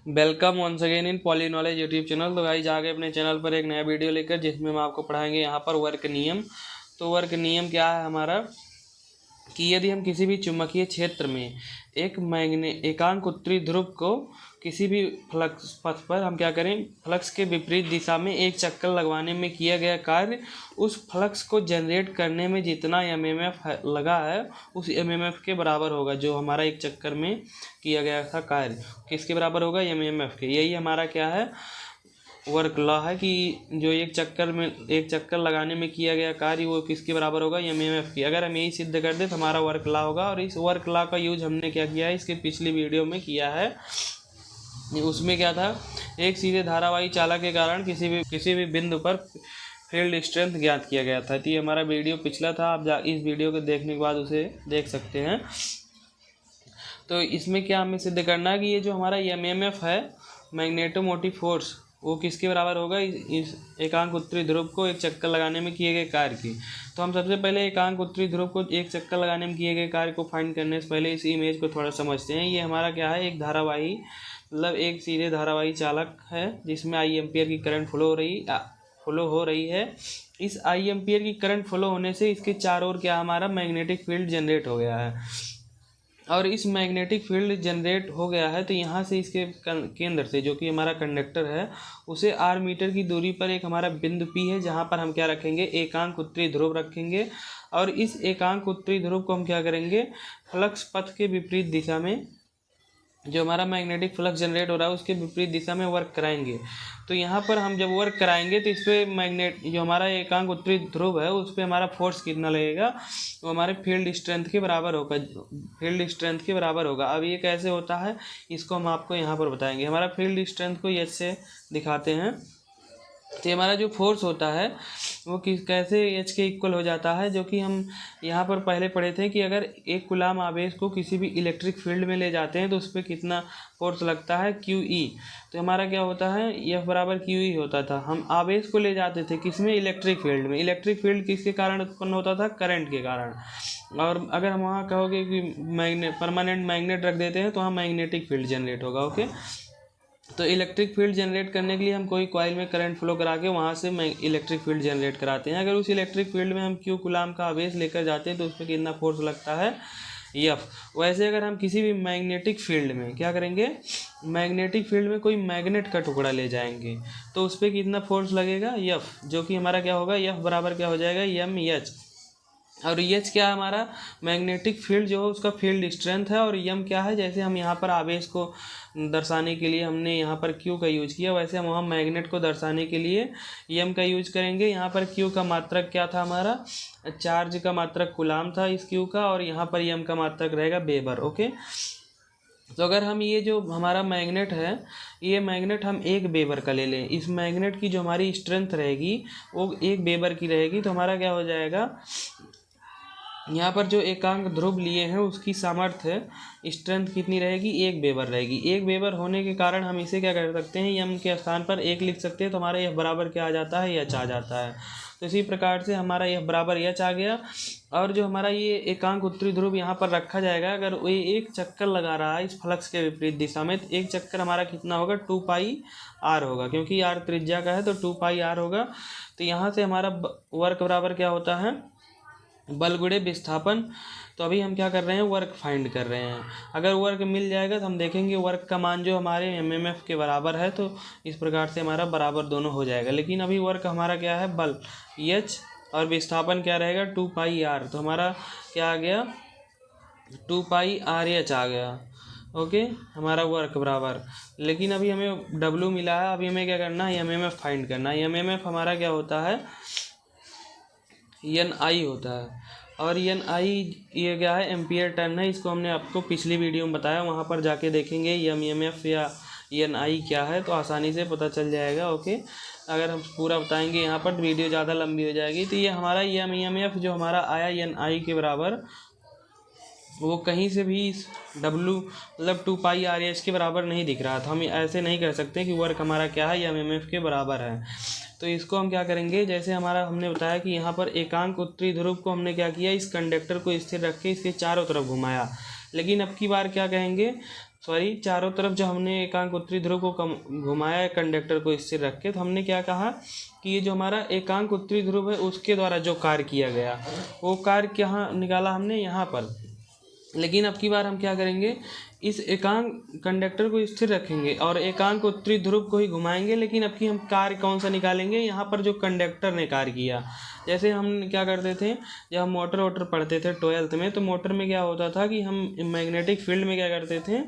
Welcome once again in poly knowledge YouTube channel. तो guys आगे अपने चैनल पर एक नया वीडियो लेकर जिसमें हम आपको पढ़ाएंगे यहाँ पर वर्क नियम। तो वर्क नियम क्या है हमारा कि यदि हम किसी भी चुंबकीय क्षेत्र में एकांक उत्तरी ध्रुव को किसी भी फ्लक्स पथ पर हम क्या करें, फ्लक्स के विपरीत दिशा में एक चक्कर लगवाने में किया गया कार्य उस फ्लक्स को जनरेट करने में जितना एमएमएफ लगा है उस एमएमएफ के बराबर होगा। जो हमारा एक चक्कर में किया गया था कार्य किसके बराबर होगा, एमएमएफ के। यही हमारा क्या है, वर्क लॉ है कि जो एक चक्कर लगाने में किया गया कार्य वो किसके बराबर होगा, एमएमएफ की। अगर हम यही सिद्ध कर दे तो हमारा वर्क लॉ होगा। और इस वर्क लॉ का यूज हमने क्या किया है, इसके पिछली वीडियो में किया है। उसमें क्या था, एक सीधे धारावाही चालक के कारण किसी भी बिंदु पर फील्ड स्ट्रेंथ ज्ञात किया गया था। तो ये हमारा वीडियो पिछला था, आप इस वीडियो को देखने के बाद उसे देख सकते हैं। तो इसमें क्या हमें सिद्ध करना है कि ये जो हमारा एमएमएफ है, मैग्नेटोमोटिव फोर्स, वो किसके बराबर होगा, इस एकांक उत्तरी ध्रुव को एक चक्कर लगाने में किए गए कार्य की। तो हम सबसे पहले एकांक उत्तरी ध्रुव को एक चक्कर लगाने में किए गए कार्य को फाइंड करने से पहले इस इमेज को थोड़ा समझते हैं। ये हमारा क्या है, एक धारावाही, मतलब एक सीधे धारावाही चालक है जिसमें आई एम्पियर की करंट फ्लो हो रही है। इस आई एम्पियर की करंट फ्लो होने से इसके चारों ओर क्या हमारा मैग्नेटिक फील्ड जनरेट हो गया है। और इस मैग्नेटिक फील्ड जनरेट हो गया है तो यहाँ से इसके केंद्र से, जो कि हमारा कंडक्टर है, उसे आर मीटर की दूरी पर एक हमारा बिंदु पी है जहाँ पर हम क्या रखेंगे, एकांक उत्तरी ध्रुव रखेंगे। और इस एकांक उत्तरी ध्रुव को हम क्या करेंगे, फ्लक्स पथ के विपरीत दिशा में, जो हमारा मैग्नेटिक फ्लक्स जनरेट हो रहा है उसके विपरीत दिशा में वर्क कराएंगे। तो यहाँ पर हम जब वर्क कराएंगे तो इस पर जो हमारा एकांक उत्तरी ध्रुव है उस पर हमारा फोर्स कितना लगेगा, वो हमारे फील्ड स्ट्रेंथ के बराबर होगा। अब ये कैसे होता है इसको हम आपको यहाँ पर बताएंगे। हमारा फील्ड स्ट्रेंथ को एच से दिखाते हैं। तो हमारा जो फोर्स होता है वो कैसे एच के इक्वल हो जाता है, जो कि हम यहाँ पर पहले पढ़े थे कि अगर एक कूलाम आवेश को किसी भी इलेक्ट्रिक फील्ड में ले जाते हैं तो उस पर कितना फोर्स लगता है, क्यू ई। तो हमारा क्या होता है, एफ बराबर क्यू ई होता था। हम आवेश को ले जाते थे किसमें, इलेक्ट्रिक फील्ड में। इलेक्ट्रिक फील्ड किसके कारण उत्पन्न होता था, करंट के कारण। और अगर हम वहाँ कहोगे कि परमानेंट मैग्नेट रख देते हैं तो वहाँ मैग्नेटिक फील्ड जनरेट होगा। ओके, तो इलेक्ट्रिक फील्ड जनरेट करने के लिए हम कोई कॉइल में करंट फ्लो करा के वहाँ से इलेक्ट्रिक फील्ड जनरेट कराते हैं। अगर उस इलेक्ट्रिक फील्ड में हम क्यू कूलाम का आवेश लेकर जाते हैं तो उस पर कितना फोर्स लगता है, एफ। वैसे अगर हम किसी भी मैग्नेटिक फील्ड में क्या करेंगे, मैग्नेटिक फील्ड में कोई मैग्नेट का टुकड़ा ले जाएंगे तो उस पर कितना फोर्स लगेगा, एफ, जो कि हमारा क्या होगा, एफ बराबर क्या हो जाएगा, एम एच। और एच क्या है, हमारा मैग्नेटिक फील्ड जो है उसका फील्ड स्ट्रेंथ है। और यम क्या है, जैसे हम यहाँ पर आवेश को दर्शाने के लिए हमने यहाँ पर क्यू का यूज किया, वैसे हम वहाँ मैग्नेट को दर्शाने के लिए यम का यूज करेंगे। यहाँ पर क्यू का मात्रक क्या था, हमारा चार्ज का मात्रक कूलाम था इस क्यू का, और यहाँ पर यम का मात्रक रहेगा वेबर। ओके, तो अगर हम ये जो हमारा मैग्नेट है, ये मैग्नेट हम एक वेबर का ले लें, इस मैग्नेट की जो हमारी स्ट्रेंथ रहेगी वो एक वेबर की रहेगी, तो हमारा क्या हो जाएगा, यहाँ पर जो एकांक ध्रुव लिए हैं उसकी सामर्थ्य स्ट्रेंथ कितनी रहेगी, एक वेबर रहेगी। एक वेबर होने के कारण हम इसे क्या कर सकते हैं, यम के स्थान पर एक लिख सकते हैं, तो हमारा यह बराबर क्या आ जाता है, एच आ जाता है। तो इसी प्रकार से हमारा यह बराबर एच आ गया। और जो हमारा ये एकांक उत्तरी ध्रुव यहाँ पर रखा जाएगा, अगर वो एक चक्कर लगा रहा है इस फ्लक्स के विपरीत दिशा में, तो एक चक्कर हमारा कितना होगा, 2 पाई आर होगा, क्योंकि आर त्रिज्या का है तो 2 पाई आर होगा। तो यहाँ से हमारा वर्क बराबर क्या होता है, बल गुणे विस्थापन। तो अभी हम क्या कर रहे हैं, वर्क फाइंड कर रहे हैं। अगर वर्क मिल जाएगा तो हम देखेंगे वर्क का मान जो हमारे एमएमएफ के बराबर है, तो इस प्रकार से हमारा बराबर दोनों हो जाएगा। लेकिन अभी वर्क हमारा क्या है, बल एच, और विस्थापन क्या रहेगा, 2 पाई आर। तो हमारा क्या आ गया, 2 पाई आर एच आ गया। ओके, हमारा वर्क बराबर। लेकिन अभी हमें डब्लू मिला है, अभी हमें क्या करना है, एमएमएफ फाइंड करना है। एमएमएफ हमारा क्या होता है, एन आई होता है। और एन आई ये क्या है, एम्पियर टर्न है। इसको हमने आपको पिछली वीडियो में बताया, वहाँ पर जाके देखेंगे एम एफ या एन आई क्या है, तो आसानी से पता चल जाएगा। ओके, अगर हम पूरा बताएंगे यहाँ पर वीडियो ज़्यादा लंबी हो जाएगी। तो ये हमारा एम एफ जो हमारा आया एन आई के बराबर, वो कहीं से भी डब्लू मतलब 2 पाई आर एच के बराबर नहीं दिख रहा था। हम ऐसे नहीं कर सकते कि वर्क हमारा क्या है, एम एम एफ के बराबर है। तो इसको हम क्या करेंगे, जैसे हमारा हमने बताया कि यहाँ पर एकांक उत्तरी ध्रुव को हमने क्या किया, इस कंडक्टर को स्थिर रख के इसके चारों तरफ घुमाया। लेकिन अब की बार क्या कहेंगे सॉरी चारों तरफ जो हमने एकांक उत्तरी ध्रुव को घुमाया कंडक्टर को स्थिर रख के, तो हमने क्या कहा कि ये जो हमारा एकांक उत्तरी ध्रुव है उसके द्वारा जो कार्य किया गया वो कार्य कहाँ निकाला हमने, यहाँ पर। लेकिन अब की बार हम क्या करेंगे, इस एकांक कंडक्टर को स्थिर रखेंगे और एकांक उत्तरी ध्रुव को ही घुमाएंगे, लेकिन अब की हम कार्य कौन सा निकालेंगे, यहाँ पर जो कंडक्टर ने कार्य किया। जैसे हम क्या करते थे, जब हम मोटर वोटर पढ़ते थे 12th में, तो मोटर में क्या होता था कि हम मैग्नेटिक फील्ड में क्या करते थे,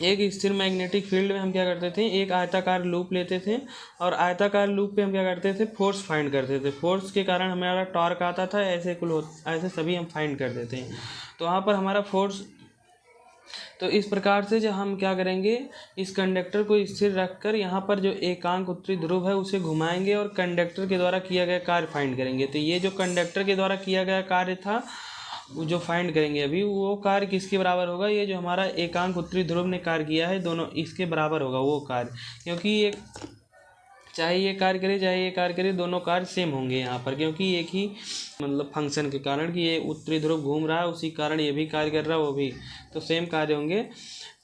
एक स्थिर मैग्नेटिक फील्ड में हम क्या करते थे, एक आयताकार लूप लेते थे और आयताकार लूप पे हम क्या करते थे, फोर्स फाइंड करते थे। फोर्स के कारण हमारा टॉर्क आता था, ऐसे सभी हम फाइंड करते थे। तो वहाँ पर हमारा फोर्स, तो इस प्रकार से जब हम क्या करेंगे, इस कंडक्टर को स्थिर रखकर यहाँ पर जो एकांक उत्तरी ध्रुव है उसे घुमाएंगे और कंडक्टर के द्वारा किया गया कार्य फाइंड करेंगे। तो ये जो कंडक्टर के द्वारा किया गया कार्य था वो जो फाइंड करेंगे अभी, वो कार्य किसके बराबर होगा, ये जो हमारा एकांक उत्तरी ध्रुव ने कार्य किया है दोनों इसके बराबर होगा वो कार्य। क्योंकि ये चाहे ये कार्य करे चाहे ये कार्य करे, दोनों कार्य सेम होंगे यहाँ पर, क्योंकि एक ही मतलब फंक्शन के कारण कि ये उत्तरी ध्रुव घूम रहा है उसी कारण ये भी कार्य कर रहा है वो भी, तो सेम कार्य होंगे।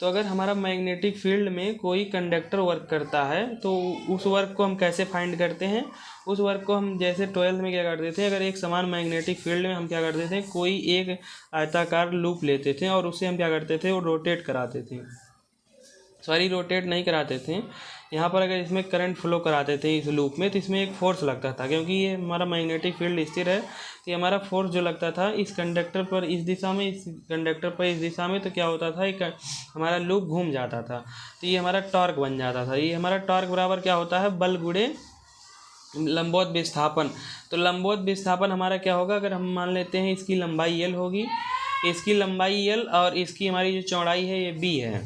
तो अगर हमारा मैग्नेटिक फील्ड में कोई कंडक्टर वर्क करता है तो उस वर्क को हम कैसे फाइंड करते हैं, उस वर्क को हम जैसे 12th में क्या करते थे, अगर एक समान मैग्नेटिक फील्ड में हम क्या करते थे, कोई एक आयताकार लूप लेते थे और उसे हम क्या करते थे, वो रोटेट कराते थे, सॉरी रोटेट नहीं कराते थे, यहाँ पर अगर इसमें करंट फ्लो कराते थे इस लूप में, तो इसमें एक फोर्स लगता था। क्योंकि ये हमारा मैग्नेटिक फील्ड स्थिर है, तो ये हमारा फोर्स जो लगता था इस कंडक्टर पर इस दिशा में, इस कंडक्टर पर इस दिशा में, तो क्या होता था, एक हमारा लूप घूम जाता था, तो ये हमारा टॉर्क बन जाता था। ये हमारा टॉर्क बराबर क्या होता है, बल गुणे लंबवत विस्थापन। तो लंबवत विस्थापन हमारा क्या होगा, अगर हम मान लेते हैं इसकी लंबाई L होगी, इसकी लंबाई L और इसकी हमारी जो चौड़ाई है ये B है,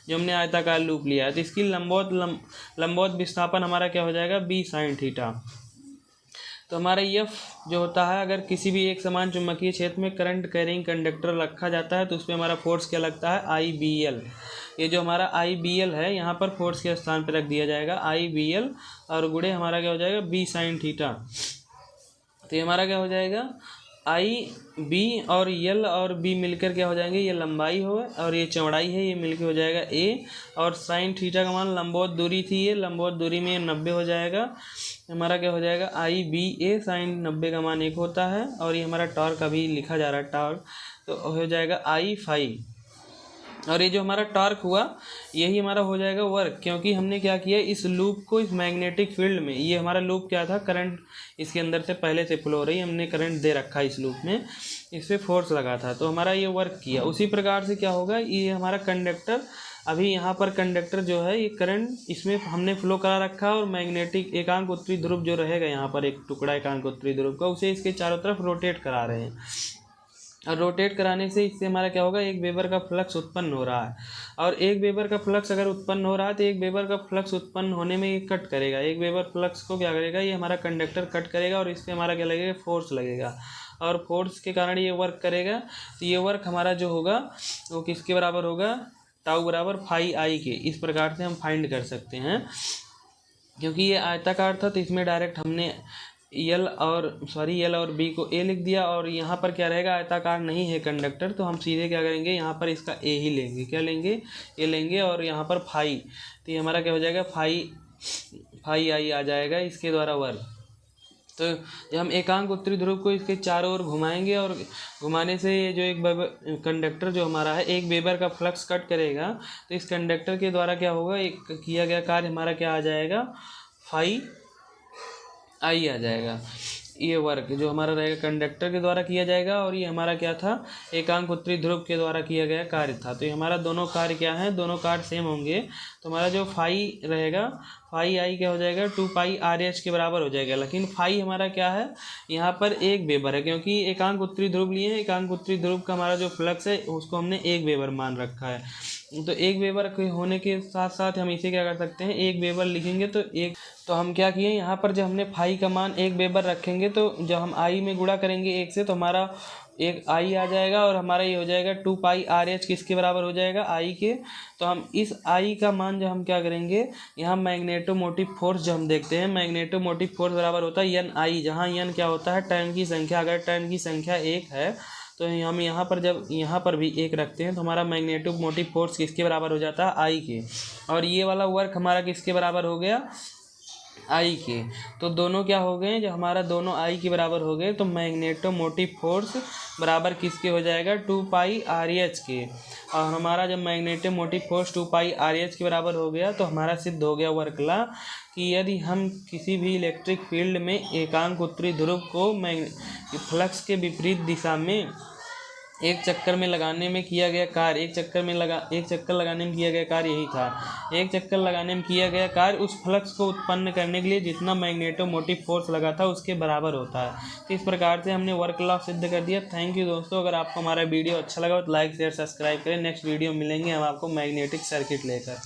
जो हमने आयताकार लूप लिया है, तो इसकी लंबवत विस्थापन हमारा क्या हो जाएगा, B sin थीटा। तो हमारा F जो होता है, अगर किसी भी एक समान चुंबकीय क्षेत्र में करंट कैरिंग कंडक्टर रखा जाता है तो उस पर हमारा फोर्स क्या लगता है, IBL। ये जो हमारा IBL है यहाँ पर फोर्स के स्थान पर रख दिया जाएगा IBL और गुणे हमारा क्या हो जाएगा, B sin थीटा। तो ये हमारा क्या हो जाएगा, IB और L और B मिलकर क्या हो जाएंगे, ये लंबाई हो और ये चौड़ाई है, ये मिलकर हो जाएगा A और साइन थीटा का मान लंबवत दूरी थी, ये लंबवत दूरी में 90 हो जाएगा। हमारा क्या हो जाएगा, IBA साइन 90 का मान 1 होता है और ये हमारा टॉर्क अभी लिखा जा रहा है टॉर्क, तो हो जाएगा I फाई। और ये जो हमारा टॉर्क हुआ यही हमारा हो जाएगा वर्क, क्योंकि हमने क्या किया, इस लूप को इस मैग्नेटिक फील्ड में, ये हमारा लूप क्या था, करंट इसके अंदर से पहले से फ्लो हो रही, हमने करंट दे रखा इस लूप में, इस पर फोर्स लगा था, तो हमारा ये वर्क किया। उसी प्रकार से क्या होगा, ये हमारा कंडक्टर, अभी यहाँ पर कंडक्टर जो है ये करंट इसमें हमने फ्लो करा रखा है और मैग्नेटिक एकांक उत्तरी ध्रुव जो रहेगा यहाँ पर एक टुकड़ा एकांक उत्तरी ध्रुव का, उसे इसके चारों तरफ रोटेट करा रहे हैं। और रोटेट कराने से इससे हमारा क्या होगा, एक वेबर का फ्लक्स उत्पन्न हो रहा है, और एक वेबर का फ्लक्स अगर उत्पन्न हो रहा है तो एक वेबर का फ्लक्स उत्पन्न होने में ये कट करेगा, एक वेबर फ्लक्स को क्या करेगा, ये हमारा कंडक्टर कट करेगा और इस पर हमारा क्या लगेगा, फोर्स लगेगा, और फोर्स के कारण ये वर्क करेगा। तो ये वर्क हमारा जो होगा वो किसके बराबर होगा, टाउ बराबर फाई आई के। इस प्रकार से हम फाइंड कर सकते हैं। क्योंकि ये आयताकार था तो इसमें डायरेक्ट हमने एल और बी को ए लिख दिया, और यहाँ पर क्या रहेगा, आयताकार नहीं है कंडक्टर, तो हम सीधे क्या करेंगे, यहाँ पर इसका ए ही लेंगे, क्या लेंगे, ए लेंगे, और यहाँ पर फाई, तो ये हमारा क्या हो जाएगा, फाई आई आ जाएगा इसके द्वारा वर्क। तो जब हम एकांक उत्तरी ध्रुव को इसके चारों ओर घुमाएंगे और घुमाने से जो एक कंडक्टर जो हमारा है एक वेबर का फ्लक्स कट करेगा, तो इस कंडक्टर के द्वारा क्या होगा, एक किया गया कार्य हमारा क्या आ जाएगा, फाई आई आ जाएगा। ये वर्क जो हमारा रहेगा कंडक्टर के द्वारा किया जाएगा, और ये हमारा क्या था, एकांक उत्तरी ध्रुव के द्वारा किया गया कार्य था। तो ये हमारा दोनों कार्य क्या है, दोनों कार्य सेम होंगे। तो हमारा जो फाई रहेगा, फाई आई क्या हो जाएगा, 2 पाई RH के बराबर हो जाएगा। लेकिन फाई हमारा क्या है, यहाँ पर 1 वेबर है, क्योंकि एकांक उत्तरी ध्रुव लिए हैं, एकांक उत्तरी ध्रुव का हमारा जो फ्लक्स है उसको हमने 1 वेबर मान रखा है। तो 1 वेबर होने के साथ साथ हम इसे क्या कर सकते हैं, 1 वेबर लिखेंगे तो हम क्या किए, यहाँ पर जब हमने फाई का मान 1 वेबर रखेंगे तो जब हम आई में गुणा करेंगे 1 से, तो हमारा एक आई आ जाएगा, और हमारा ये हो जाएगा 2 पाई RH किसके बराबर हो जाएगा, आई के। तो हम इस आई का मान जब हम क्या करेंगे, यहाँ मैग्नेटोमोटिव फोर्स जो हम देखते हैं, मैग्नेटोमोटिव फोर्स बराबर होता है NI, जहाँ N क्या होता है, टर्न की संख्या। अगर टर्न की संख्या 1 है तो हम यहाँ पर जब यहाँ पर भी एक रखते हैं तो हमारा मैग्नेटो मोटिव फोर्स किसके बराबर हो जाता है, आई के। और ये वाला वर्क हमारा किसके बराबर हो गया, आई के। तो दोनों क्या हो गए, जब हमारा दोनों आई के बराबर हो गए तो मैग्नेटो मोटिव फोर्स बराबर किसके हो जाएगा, 2 पाई आर एच के। और हमारा जब मैग्नेटो मोटिव फोर्स 2 पाई आर एच के बराबर हो गया तो हमारा सिद्ध हो गया वर्क लॉ कि यदि हम किसी भी इलेक्ट्रिक फील्ड में एकांक उत्तरी ध्रुव को फ्लक्स के विपरीत दिशा में एक चक्कर लगाने में किया गया कार्य, एक चक्कर लगाने में किया गया कार्य यही था। एक चक्कर लगाने में किया गया कार्य उस फ्लक्स को उत्पन्न करने के लिए जितना मैग्नेटो मोटिव फोर्स लगा था उसके बराबर होता है। तो इस प्रकार से हमने वर्क लॉ सिद्ध कर दिया। थैंक यू दोस्तों। अगर आपको हमारा वीडियो अच्छा लगा तो लाइक शेयर सब्सक्राइब करें। नेक्स्ट वीडियो मिलेंगे हम आपको मैग्नेटिक सर्किट लेकर।